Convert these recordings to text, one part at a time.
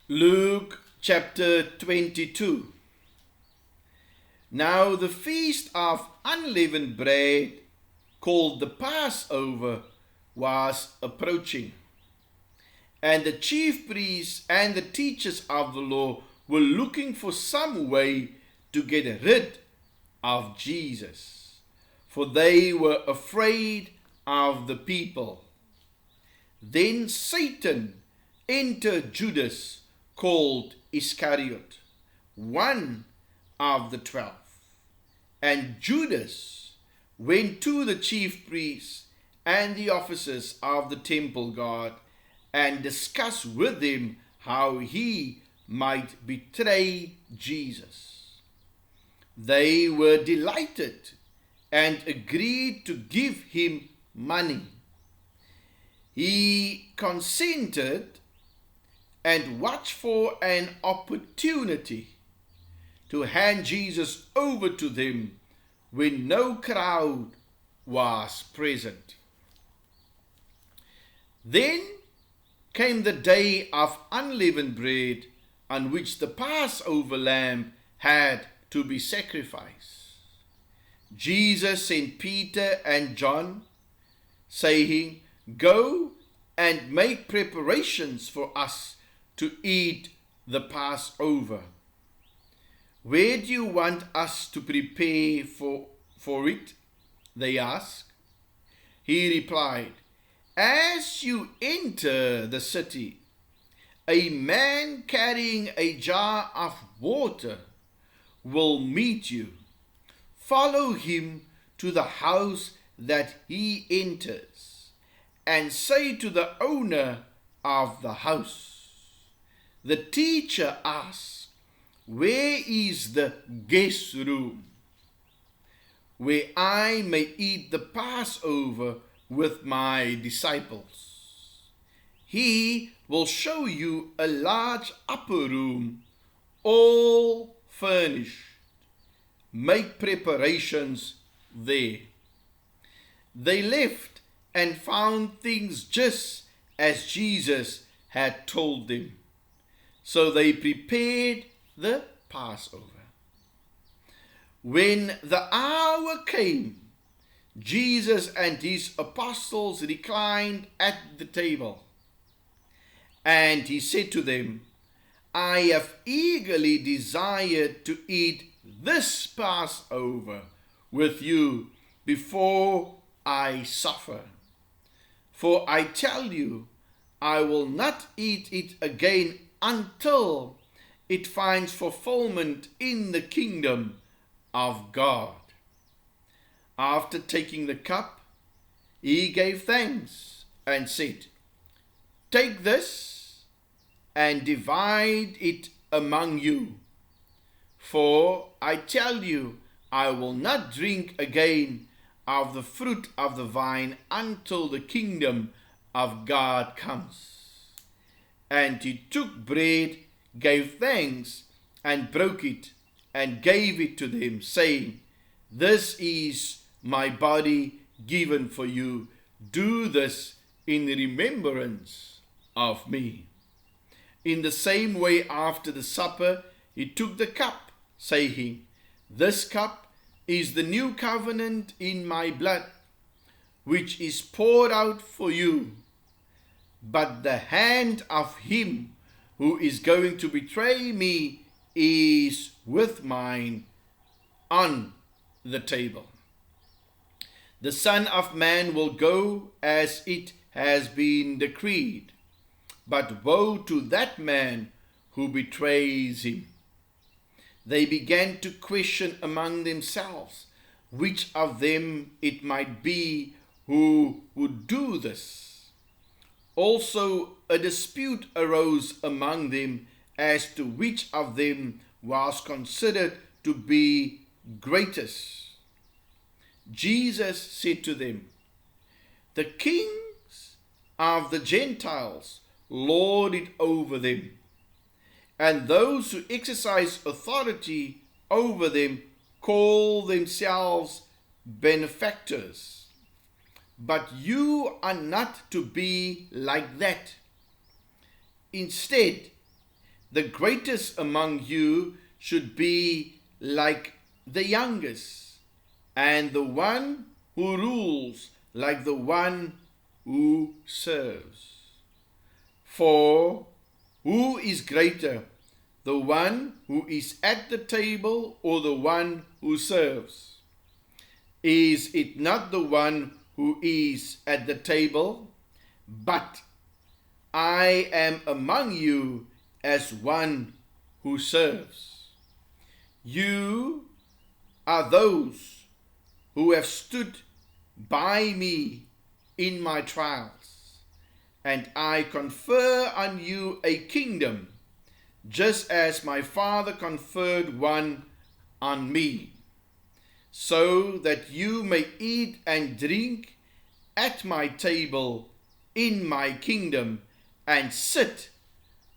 Luke chapter 22. Now the feast of unleavened bread, called the Passover, was approaching. And the chief priests and the teachers of the law were looking for some way to get rid of Jesus, for they were afraid of the people. Then Satan entered Judas, called Iscariot, one of the 12. And Judas went to the chief priests and the officers of the temple guard and discussed with them how he might betray Jesus. They were delighted and agreed to give him money. He consented and watched for an opportunity to hand Jesus over to them when no crowd was present. Then came the day of unleavened bread, on which the Passover lamb had to be sacrificed. Jesus sent Peter and John, saying, "Go and make preparations for us to eat the Passover." "Where do you want us to prepare for it?" they asked. He replied, "As you enter the city, a man carrying a jar of water will meet you. Follow him to the house that he enters, and say to the owner of the house, 'The teacher asks, where is the guest room where I may eat the Passover with my disciples?' He will show you a large upper room, all furnished. Make preparations there." They left and found things just as Jesus had told them. So they prepared the Passover. When the hour came, Jesus and his apostles reclined at the table. And he said to them, "I have eagerly desired to eat this Passover with you before I suffer. For I tell you, I will not eat it again until it finds fulfillment in the kingdom of God." After taking the cup, he gave thanks and said, "Take this and divide it among you. For I tell you, I will not drink again of the fruit of the vine until the kingdom of God comes." And he took bread, gave thanks, and broke it, and gave it to them, saying, "This is my body given for you. Do this in remembrance of me." In the same way, after the supper, he took the cup, saying, "This cup is the new covenant in my blood, which is poured out for you. But the hand of him who is going to betray me is with mine on the table. The Son of Man will go as it has been decreed, but woe to that man who betrays him." They began to question among themselves which of them it might be who would do this. Also a dispute arose among them as to which of them was considered to be greatest. Jesus said to them, "The kings of the Gentiles lord it over them, and those who exercise authority over them call themselves benefactors. But you are not to be like that. Instead, the greatest among you should be like the youngest, and the one who rules like the one who serves. For who is greater, the one who is at the table or the one who serves? Is it not the one who is at the table? But I am among you as one who serves. You are those who have stood by me in my trials, and I confer on you a kingdom, just as my Father conferred one on me, so that you may eat and drink at my table in my kingdom and sit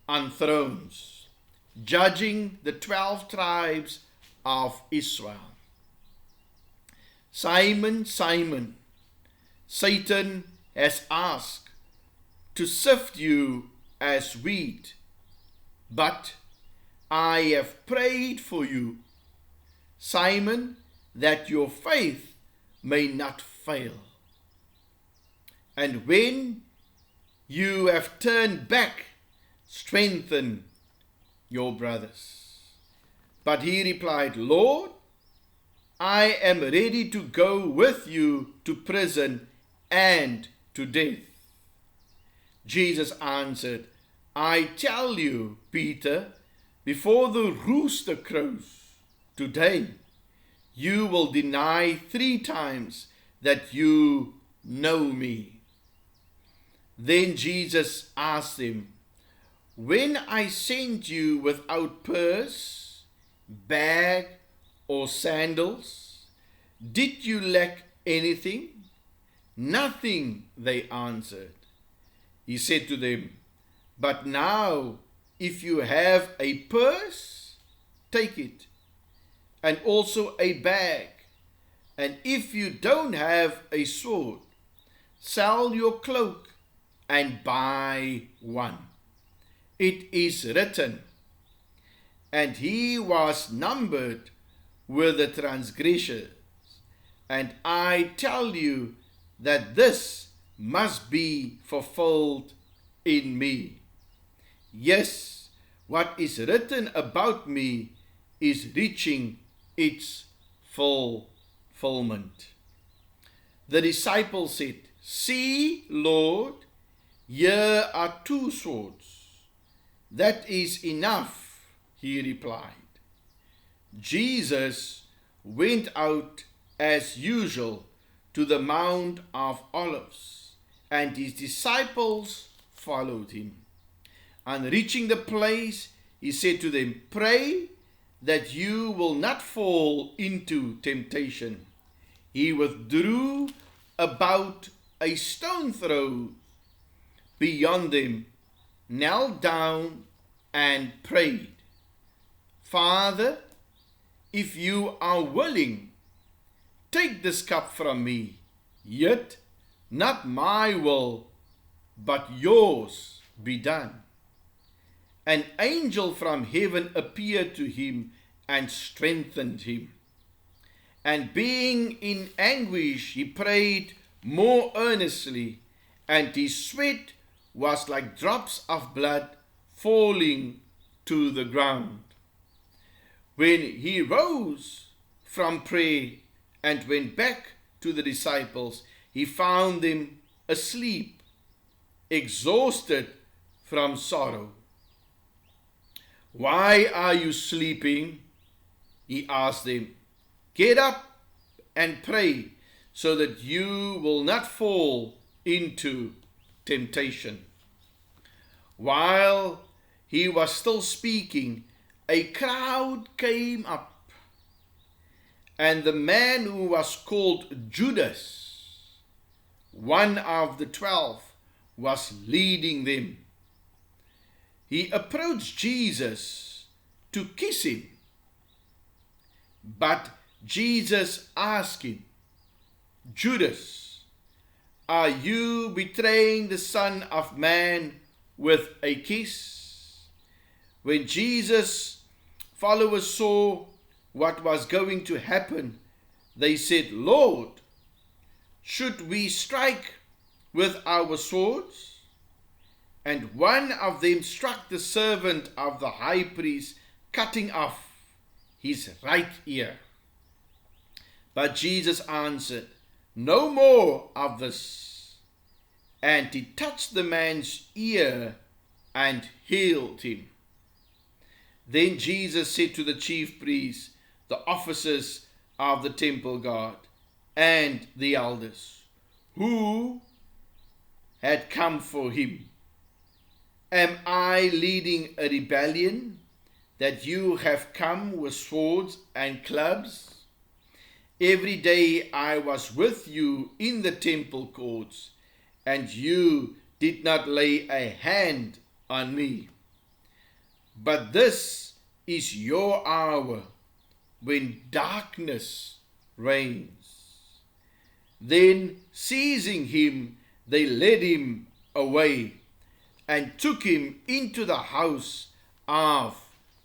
on thrones, judging the 12 tribes of Israel. Simon, Simon, Satan has asked to sift you as wheat, but I have prayed for you, Simon, that your faith may not fail. And when you have turned back, strengthen your brothers. But he replied, Lord, I am ready to go with you to prison and to death. Jesus answered, I tell you, Peter, before the rooster crows today, you will deny 3 times that you know me. Then Jesus asked him, when I sent you without purse, bag, or sandals, did you lack anything? Nothing, they answered. He said to them, but now, if you have a purse, take it, and also a bag. And if you don't have a sword, sell your cloak and buy one. It is written, and he was numbered with the transgressors. And I tell you that this must be fulfilled in me. Yes, what is written about me is reaching its fulfillment. The disciples said, see, Lord, here are 2 swords. That is enough, he replied. Jesus went out as usual to the Mount of Olives, and his disciples followed him. On reaching the place, he said to them, pray that you will not fall into temptation. He withdrew about a stone throw beyond them, knelt down and prayed, Father, if you are willing, take this cup from me, yet not my will, but yours be done. An angel from heaven appeared to him and strengthened him. And being in anguish, he prayed more earnestly, and his sweat was like drops of blood falling to the ground. When he rose from prayer and went back to the disciples, he found them asleep, exhausted from sorrow. Why are you sleeping? He asked them. Get up and pray so that you will not fall into temptation. While he was still speaking, a crowd came up, and the man who was called Judas, one of the 12, was leading them. He approached Jesus to kiss him, but Jesus asked him, Judas, are you betraying the Son of Man with a kiss? When Jesus' followers saw what was going to happen, they said, "Lord, should we strike with our swords?" And one of them struck the servant of the high priest, cutting off his right ear. But Jesus answered, "No more of this." And he touched the man's ear and healed him. Then Jesus said to the chief priests, the officers of the temple guard, and the elders, who had come for him, "Am I leading a rebellion that you have come with swords and clubs? Every day I was with you in the temple courts, and you did not lay a hand on me. But this is your hour when darkness reigns." Then, seizing him, they led him away and took him into the house of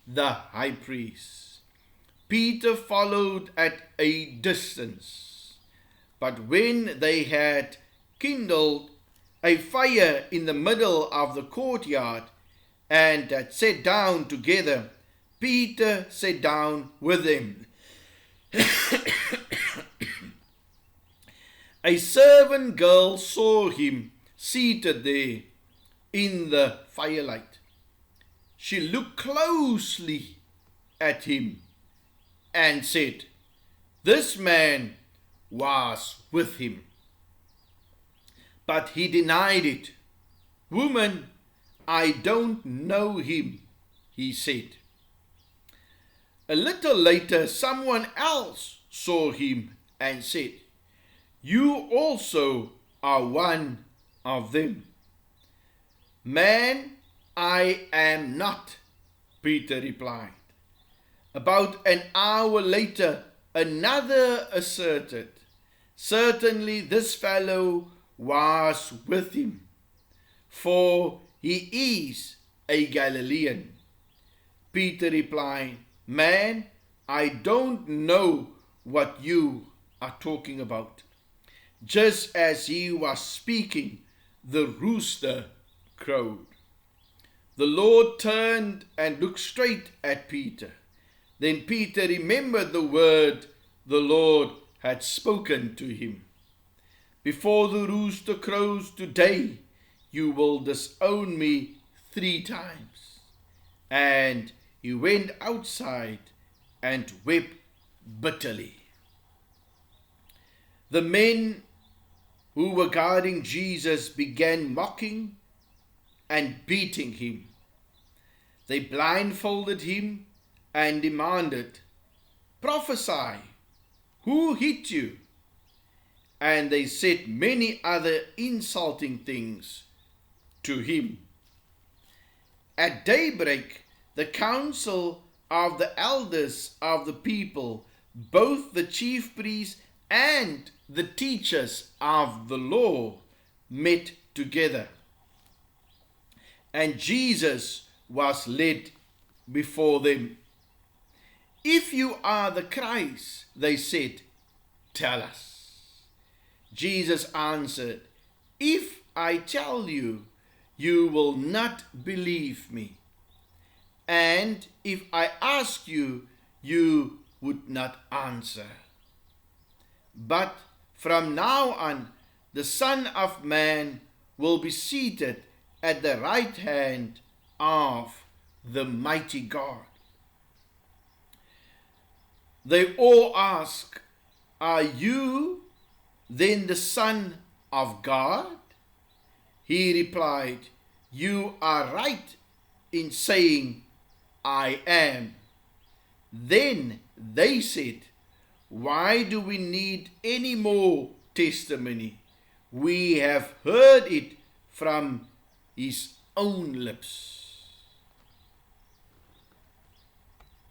the high priest. Peter followed at a distance. But when they had kindled a fire in the middle of the courtyard and had sat down together, Peter sat down with them. A servant girl saw him seated there in the firelight. She looked closely at him and said, "This man was with him." But he denied it. "Woman, I don't know him," he said. A little later, someone else saw him and said, "You also are one of them." "Man, I am not," Peter replied. About an hour later, another asserted, "Certainly this fellow was with him, for he is a Galilean." Peter replied, "Man, I don't know what you are talking about." Just as he was speaking, the rooster crowed. The Lord turned and looked straight at Peter. Then Peter remembered the word the Lord had spoken to him. "Before the rooster crows today, you will disown me 3 times. And he went outside and wept bitterly. The men who were guarding Jesus began mocking and beating him. They blindfolded him and demanded, "Prophesy, who hit you?" And they said many other insulting things to him. At daybreak, the council of the elders of the people, both the chief priests and the teachers of the law, met together. And Jesus was led before them. "If you are the Christ," they said, "tell us." Jesus answered, "If I tell you, you will not believe me. And if I ask you, you would not answer. But from now on, the Son of Man will be seated at the right hand of the mighty God." They all asked, "Are you then the Son of God?" He replied, "You are right in saying I am." Then they said, "Why do we need any more testimony? We have heard it from his own lips."